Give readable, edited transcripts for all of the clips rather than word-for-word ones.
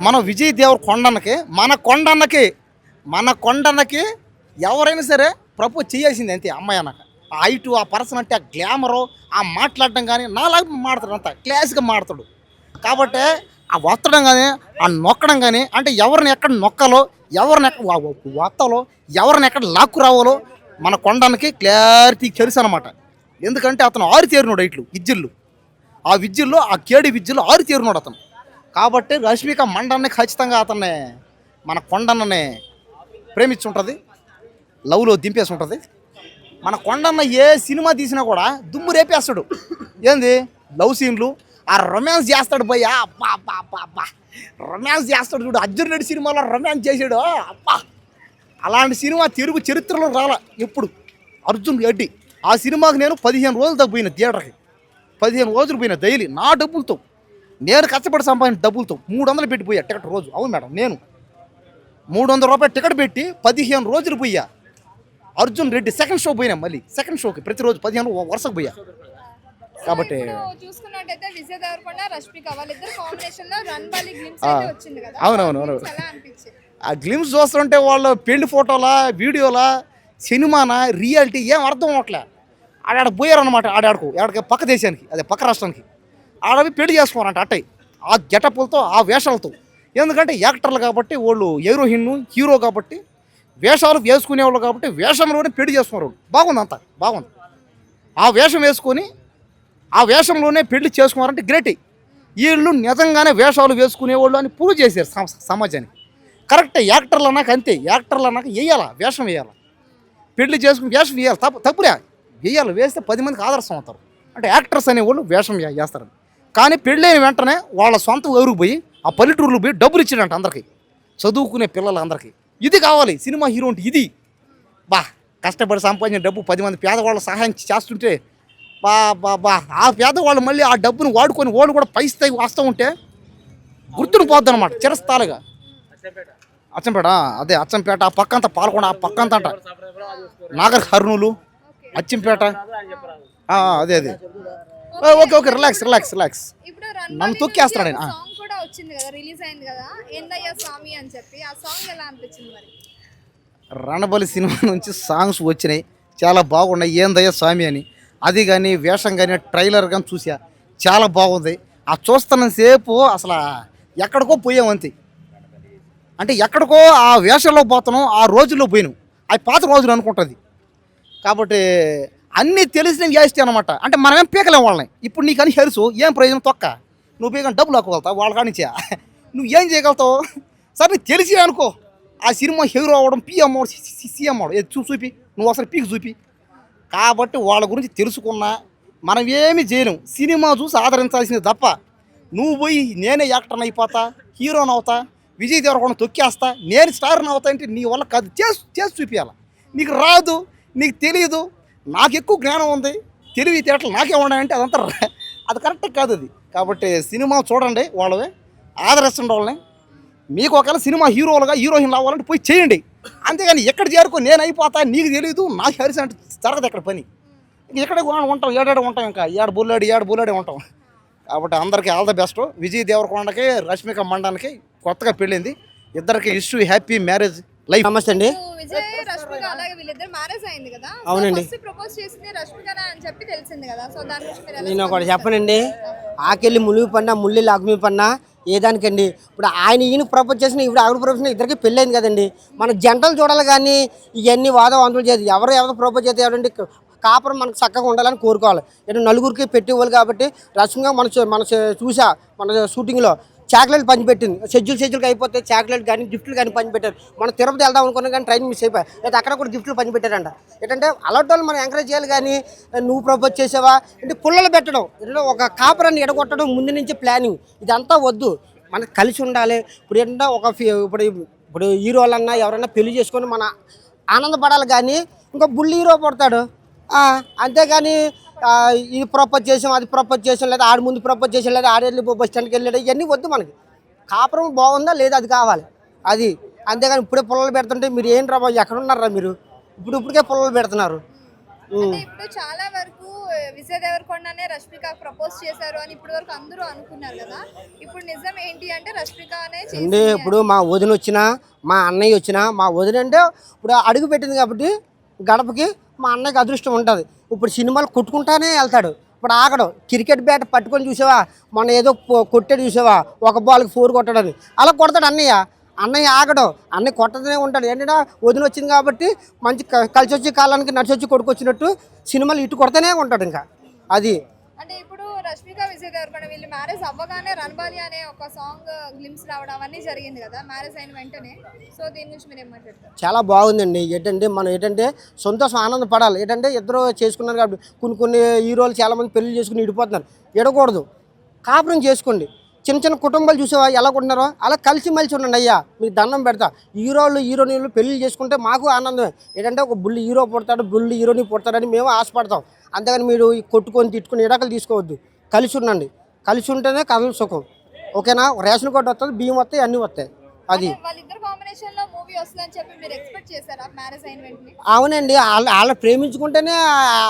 మన విజయ్ దేవరకొండన్నకి మన కొండన్నకి ఎవరైనా సరే ప్రపోజ్ చేయాల్సింది అంతే అమ్మాయి అన్నాక. ఆ హైటు, ఆ పర్సన్ అంటే ఆ గ్లామరు, ఆ మాట్లాడటం కానీ నాలాగా మాట్లాడతాడు, అంత క్లాస్గా మాట్లాడతాడు. కాబట్టి ఆ ఒత్తడం కానీ, ఆ నొక్కడం కానీ, అంటే ఎవరిని ఎక్కడ నొక్కాలో, ఎవరిని ఎక్కడ ఒత్తాలో, ఎవరిని ఎక్కడ లాక్కు రావాలో మన కొండన్నకి క్లారిటీ తెలుసు అనమాట. ఎందుకంటే అతను ఆరితేరినోడు ఇట్లు విద్యుల్లో, ఆ విద్యుల్లో, ఆ కేడి విద్యుల్లో ఆరితేరినోడు అతను. కాబట్టి రష్మిక మండన్ని ఖచ్చితంగా అతన్ని, మన కొండన్నని ప్రేమించుంటుంది, లవ్లో దింపేసి ఉంటుంది. మన కొండన్న ఏ సినిమా తీసినా కూడా దుమ్ము రేపేస్తాడు. ఏంది లవ్ సీన్లు, ఆ రొమాన్స్ చేస్తాడు భయ్య, అబ్బా అబ్బా అబ్బా అబ్బా, రొమాన్స్ చేస్తాడు చూడు. అర్జున్ రెడ్డి సినిమాలో రొమాన్స్ చేసాడు, అబ్బా. అలాంటి సినిమా తెలుగు చరిత్రలో రాల ఎప్పుడు. అర్జున్ రెడ్డి ఆ సినిమాకి నేను 15 రోజులు దాకా పోయిన థియేటర్కి, 15 రోజులు పోయిన డైలీ నా డబ్బులతో, నేను కష్టపడి సంపాదించిన డబ్బులతో 300 పెట్టి పోయా టికెట్ రోజు. అవును మేడం, నేను 300 రూపాయలు టికెట్ పెట్టి 15 రోజులు పోయా. అర్జున్ రెడ్డి సెకండ్ షో పోయినా, మళ్ళీ సెకండ్ షోకి ప్రతిరోజు 15 వరుసకు పోయా. కాబట్టి చూసుకున్నట్టయితే విజయ్ దేవరకొండ రష్మిక వాళ్ళిద్దరు కాంబినేషన్ లో రన్ బాలి గ్లిమ్స్ అయితే వచ్చింది కదా. అవునవును. ఎలా అనిపించింది? ఆ గ్లిమ్స్ చూస్తుంటే వాళ్ళ పెళ్లి ఫోటోలా, వీడియోలా, సినిమానా, రియాలిటీ ఏం అర్థం అవట్లే. ఆడ పోయారనమాట, ఆడకి పక్క దేశానికి, అదే పక్క రాష్ట్రానికి. ఆడవి పెళ్లి చేసుకోవాలంట అట్టయి, ఆ గెటప్పులతో, ఆ వేషాలతో. ఎందుకంటే యాక్టర్లు కాబట్టి వాళ్ళు, హీరో కాబట్టి వేషాలు వేసుకునేవాళ్ళు కాబట్టి వేషంలోనే పెళ్లి చేసుకున్నారు. బాగుంది, అంతా బాగుంది. ఆ వేషం వేసుకొని ఆ వేషంలోనే పెళ్లి చేసుకున్నారంటే గ్రేట్. వీళ్ళు నిజంగానే వేషాలు వేసుకునేవాళ్ళు అని ప్రూవ్ చేశారు సమాజానికి. కరెక్టే, యాక్టర్లు అన్నాక అంతే, యాక్టర్లు అన్నాక వేయాలా, వేషం వేయాలి, పెళ్లి చేసుకుని వేషం వేయాలి. తప్పులే వేయాలి, వేస్తే 10 మందికి ఆదర్శం అవుతారు. అంటే యాక్టర్స్ అనేవాళ్ళు వేషం వేస్తారు. కానీ పెళ్ళైన వెంటనే వాళ్ళ సొంత ఊరికి పోయి, ఆ పల్లెటూరులో పోయి డబ్బులు ఇచ్చాడంట అందరికీ, చదువుకునే పిల్లలందరికీ. ఇది కావాలి సినిమా హీరో అంటే, ఇది బా. కష్టపడి సంపాదించిన డబ్బు 10 మంది పేదవాళ్ళ సహాయం చేస్తుంటే బా బా బా, ఆ పేదవాళ్ళు మళ్ళీ ఆ డబ్బును వాడుకొని వాళ్ళు కూడా పై స్థాయికి వస్తూ ఉంటే గుర్తుని పోద్ది అనమాట చిరస్థాయిగా. అచ్చంపేట, అదే అచ్చంపేట, ఆ పక్కంతా పాల్గొండ, ఆ పక్కంతా అంట నాగర్ కర్నూలు, అచ్చంపేట, అదే అదే. Okay okay, relax relax relax. ఇప్పుడు రన్ నన్ను బాలి తొక్కేస్తున్నాడు నుంచి ఆయన. ఒక సాంగ్ కూడా వచ్చింది కదా, రిలీజ్ అయింది కదా, ఏందయ్యా స్వామి అని చెప్పి. ఆ సాంగ్ ఎలా అనిపించింది మరి? రణబలి సినిమా నుంచి సాంగ్స్ వచ్చినాయి, చాలా బాగున్నాయి. ఏందయ్యా స్వామి అని, అది కానీ వేషం కానీ ట్రైలర్ కానీ చూసా, చాలా బాగుంది. ఆ చూస్తున్నంతసేపు అసలు ఎక్కడికో పోయామంతే, అంటే ఎక్కడికో ఆ వేషంలో పోతున్నాం, ఆ రోజుల్లో పోయినాం, అవి పాత రోజులు అనుకుంటుంది. కాబట్టి అన్నీ తెలిసినవి చేస్తే అనమాట. అంటే మనమేం పీకలేం వాళ్ళని. ఇప్పుడు నీకు అని తెలుసు, ఏం ప్రయోజనం తొక్క, నువ్వు పీకని డబ్బులు ఆకోగలుగుతావు వాళ్ళ కానించా, నువ్వు ఏం చేయగలుగుతావు? సరే నీకు తెలిసి అనుకో, ఆ సినిమా హీరో అవ్వడం, పిఎం అవ్వడం, సీఎం అవ్వడం, చూపి నువ్వు అసలు పీకి చూపి. కాబట్టి వాళ్ళ గురించి తెలుసుకున్నా మనం ఏమి చేయలేం, సినిమా చూసి ఆదరించాల్సింది తప్ప. నువ్వు పోయి నేనే యాక్టర్ని అయిపోతా, హీరోని అవుతా, విజయ్ దేవరకొండ తొక్కేస్తా, నేను స్టార్ని అవుతా అంటే నీ వల్ల కాదు. చేసి చూపించాలి. నీకు రాదు, నీకు తెలియదు, నాకు ఎక్కువ జ్ఞానం ఉంది, తెలివి తేటలు నాకే ఉన్నాయంటే అదంతా అది కరెక్ట్ కాదు అది. కాబట్టి సినిమా చూడండి, వాళ్ళవే ఆదరిస్తుండే వాళ్ళని. మీకు ఒకవేళ సినిమా హీరోయిన్లు అవ్వాలంటే పోయి చేయండి, అంతేగాని ఎక్కడ చేరుకో నేను అయిపోతా, నీకు తెలియదు, నాకు హరిసి అంటే జరగదు ఎక్కడ పని. ఎక్కడ ఉంటాం, ఏడాడు ఉంటాం, ఇంకా ఏడు బుల్లాడి ఉంటాం. కాబట్టి అందరికీ ఆల్ ద బెస్ట్. విజయ్ దేవరకొండకి రష్మిక మండన్కి కొత్తగా పెళ్ళింది, ఇద్దరికి ఇష్యూ హ్యాపీ మ్యారేజ్ లైఫ్. నమస్తే అండి. విజయ్ రష్మిక అలాగే వీళ్ళిద్దరు మ్యారేజ్ అయింది కదా. అవునండి. ఫస్ట్ ప్రపోజ్ చేసింది రష్మికనే అని చెప్పి తెలిసింది కదా. సో దాని గురించి మీరు ఎలా నేను ఒకటి చెప్పనండి, ఆకెళ్ళి ములిగి పన్నా ముళ్ళి లాగుమి పన్నా ఏదానికండి. ఇప్పుడు ఆయన ఈయన ప్రపోజ్ చేసిన, ఇప్పుడు ఆవిడ ప్రపోజ్ చేసిన, ఇద్దరికి పెళ్ళైంది కదండి. మన జంటలు చూడాలి కానీ ఇవన్నీ వాదవంతులు చేసి ఎవరు ప్రపోజ్ చేస్తే ఎవరండి, కాపురం మనకు చక్కగా ఉండాలని కోరుకోవాలి. అంటే నలుగురికి పెట్టేవాళ్ళు కాబట్టి రష్మిక మన చూసా మన షూటింగ్లో చాక్లెట్లు పంచిపెట్టింది. షెడ్యూల్కి అయిపోతే చాక్లెట్ కానీ గిఫ్ట్లు కానీ పంచిపెట్టారు. మనం తిరుపతి వెళ్దాం అనుకున్నా కానీ ట్రైన్ మిస్ అయిపోయి, లేదా అక్కడ కూడా గిఫ్ట్లు పంచిపెట్టారంట. ఏంటంటే అలాంటి వాళ్ళు మనం ఎంకరేజ్ చేయాలి కానీ నువ్వు ప్రపోజ్ చేసావా అంటే పుల్లలు పెట్టడం, ఏంటంటే ఒక కాపురాన్ని ఎడగొట్టడం, ముందు నుంచి ప్లానింగ్, ఇదంతా వద్దు. మనకు కలిసి ఉండాలి. ఇప్పుడు ఏంటంటే ఇప్పుడు హీరోలన్నా ఎవరైనా పెళ్లి చేసుకొని మన ఆనందపడాలి కానీ ఇంకా బుల్లి హీరో పడతాడు, అంతేగాని ఇది ప్రపోజ్ చేసాం, అది ప్రపోజ్ చేసాం, లేదా ఆడి ముందు ప్రపోజ్ చేసాం, లేదా ఆడెళ్ళి బస్ స్టాండ్కి వెళ్ళాడు, ఇవన్నీ వద్దు. మనకి కాపురం బాగుందా లేదా అది కావాలి, అది. అంతేగాని ఇప్పుడే పుల్లలు పెడుతుంటే మీరు ఏం రా ఎక్కడున్నారా మీరు, ఇప్పటికే పుల్లలు పెడుతున్నారు. అంటే ఇప్పుడు చాలా వరకు విజయ్ దేవరకొండనే రష్మిక ప్రపోజ్ చేశారు అని ఇప్పుడు వరకు అందరూ అనుకున్నారు కదా. ఇప్పుడు నిజం ఏంటి అంటే రష్మికనే అంటే చేసింది ఇప్పుడు మా వదిన వచ్చినా మా అన్నయ్య వచ్చినా మా వదిన అంటే ఇప్పుడు అడుగు పెట్టింది కాబట్టి గడపకి మా అన్నయ్యకి అదృష్టం ఉంటుంది. ఇప్పుడు సినిమాలు కొట్టుకుంటానే వెళ్తాడు. ఇప్పుడు ఆగడు. క్రికెట్ బ్యాట్ పట్టుకొని చూసావా, మొన్న ఏదో కొట్టాడు చూసావా, ఒక బాల్కి 4 కొట్టాడని, అలా కొడతాడు అన్నయ్య. అన్నయ్య ఆగడు, అన్నయ్య కొట్టదనే ఉంటాడు. ఏంటంటే వదిన వచ్చింది కాబట్టి మంచి కలిసి వచ్చి కాలానికి నడిచి వచ్చి కొడుకొచ్చినట్టు సినిమాలు ఇటు కొడతానే ఉంటాడు. ఇంకా అది అంటే ఇప్పుడు రష్మిక విజయ్ దేవరకొండ వీళ్ళు మ్యారేజ్ అవ్వగానే రణబాలి అనే ఒక సాంగ్ గ్లిమ్స్ రావడం అవన్నీ జరిగింది కదా మ్యారేజ్ అయిన వెంటనే. సో దీని నుంచి మీరు ఏం మాట్లాడతారు? చాలా బాగుందండి. ఏంటంటే మనం ఏంటంటే సంతోషం ఆనందపడాలి. ఏంటంటే ఇద్దరు చేసుకున్నారు కాబట్టి కొన్ని హీరోలు చాలామంది పెళ్లి చేసుకుని విడిపోతున్నారు. ఎడకూడదు, కాపురం చేసుకోండి. చిన్న చిన్న కుటుంబాలు చూసేవా ఎలా ఉంటున్నారో అలా కలిసిమెలిసి ఉండండి. అయ్యా మీకు దండం పెడతా. హీరోయిన్లు పెళ్లి చేసుకుంటే మాకు ఆనందమే. ఏంటంటే ఒక బుల్లి హీరో పుడతాడు, బుల్లి హీరోని పుడతాడని మేము ఆశపడతాం. అంతేగాని మీరు కొట్టుకొని తిట్టుకొని ఎడకలు తీసుకోవద్దు. కలిసి ఉండండి. కలిసి ఉంటేనే కథలు సుఖం. ఓకేనా? రేషన్ కార్డు వస్తుంది, బియ్యం వస్తాయి, అన్నీ వస్తాయి. అది వాళ్ళిద్దరు కాంబినేషన్ లో మూవీ వస్తుందని చెప్పి మీరు ఎక్స్పెక్ట్ చేశారా మ్యారేజ్ అయిన వెంటనే? అవునండి. వాళ్ళ ప్రేమించుకుంటేనే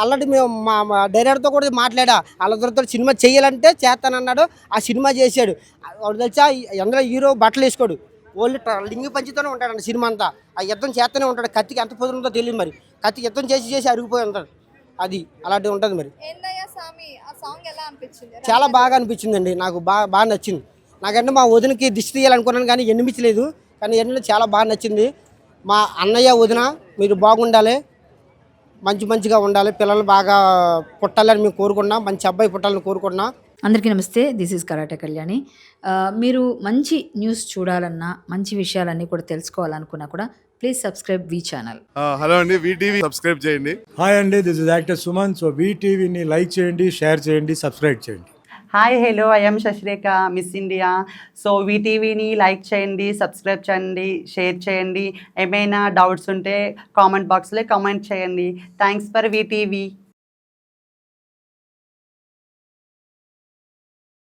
ఆల్రెడీ మేము మా డైరెక్టర్తో కూడా మాట్లాడా. వాళ్ళిద్దరితో సినిమా చేయాలంటే చేస్తానన్నాడు. ఆ సినిమా చేశాడు. వాడు తెలుసా, అందులో హీరో బట్టలు వేసుకోడు, ఓన్లీ లింగి పంచితోనే ఉంటాడండి సినిమా అంతా. ఆ యుద్ధం చేస్తూనే ఉంటాడు. కత్తికి ఎంత పొదురుందో తెలియదు మరి. కత్తి యుద్ధం చేసి అరిగిపోయి ఉంటాడు. అది అలాంటివి ఉంటుంది మరి. ఏందయ్యా స్వామి ఆ సాంగ్ ఎలా అనిపించింది? చాలా బాగా అనిపించిందండి. నాకు బాగా నచ్చింది. నాకంటే మా వదినకి దిష్టి తీయాలనుకున్నాను కానీ ఎనిపించలేదు. కానీ ఏంటంటే చాలా బాగా నచ్చింది. మా అన్నయ్య వదిన మీరు బాగుండాలి, మంచిగా ఉండాలి, పిల్లలు బాగా పుట్టాలని మేము కోరుకున్నాం. మంచి అబ్బాయి పుట్టాలని కోరుకున్నాం. అందరికీ నమస్తే, దిస్ ఈజ్ కరాటే కళ్యాణి. మీరు మంచి న్యూస్ చూడాలన్నా, మంచి విషయాలన్నీ కూడా తెలుసుకోవాలనుకున్నా కూడా ప్లీజ్ సబ్స్క్రైబ్ వి ఛానల్. హలో అండి, వీటీవీ సబ్స్క్రైబ్ చేయండి. హాయ్ అండి, this is actor Suman. So వీటీవీని లైక్ చేయండి, షేర్ చేయండి, సబ్స్క్రైబ్ చేయండి. Hi hello, I'm Shashirekha, Miss India. So వీటీవీని లైక్ చేయండి, సబ్స్క్రైబ్ చేయండి, షేర్ చేయండి. ఏమైనా డౌట్స్ ఉంటే కామెంట్ బాక్స్లో కామెంట్ చేయండి. Thanks for VTV.